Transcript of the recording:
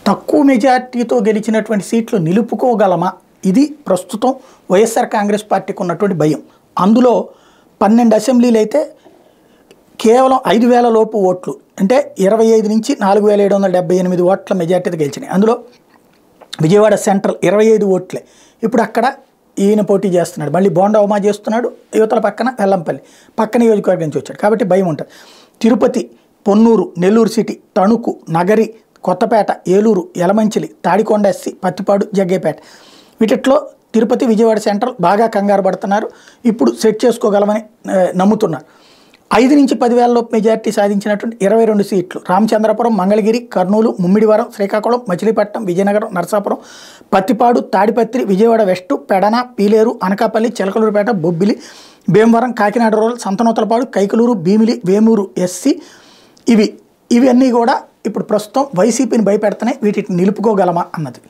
తక్కువ మెజార్టీతో గెలిచినటువంటి సీట్లు నిలుపుకోగలమా? ఇది ప్రస్తుతం వైఎస్ఆర్ కాంగ్రెస్ పార్టీకి ఉన్నటువంటి భయం. అందులో 12 అసెంబ్లీలు అయితే కేవలం 5,000 లోపు ఓట్లు, అంటే 25 నుంచి 4,778 ఓట్ల మెజార్టీతో గెలిచినాయి. అందులో విజయవాడ సెంట్రల్ 25 ఓట్లే. ఇప్పుడు అక్కడ ఈయన పోటీ చేస్తున్నాడు, మళ్ళీ బోండా ఉమా చేస్తున్నాడు, యువతల పక్కన వెల్లంపల్లి పక్క నియోజకవర్గం నుంచి వచ్చాడు కాబట్టి భయం ఉంటుంది. తిరుపతి, పొన్నూరు, నెల్లూరు సిటీ, తణుకు, నగరి, కొత్తపేట, ఏలూరు, యలమంచిలి, తాడికొండ ఎస్సీ, పత్తిపాడు, జగ్గేపేట, వీటిలో తిరుపతి, విజయవాడ సెంట్రల్ బాగా కంగారు పడుతున్నారు. ఇప్పుడు సెట్ చేసుకోగలమని నమ్ముతున్నారు. 5 నుంచి 10,000 లోపు మెజార్టీ సాధించినటువంటి 22 సీట్లు Ramachandrapuram, Mangalagiri, Kurnool, Mummidivaram, Srikakulam, Machilipatnam, Vizianagaram, Narasapuram, Pathipadu, Tadipatri, Vijayawada west, Pedana, Peeleru, Anakapalli, Chilakaluripet, Bobbili, Bhimavaram, Kakinada rural, Santhanuthalapadu, Kaikaluru, Bheemili, Vemuru SC, ఇవి అన్నీ కూడా ఇప్పుడు ప్రస్తుతం వైసీపీని భయపెడుతున్నాయి. వీటిని నిలుపుకోగలమా అన్నది.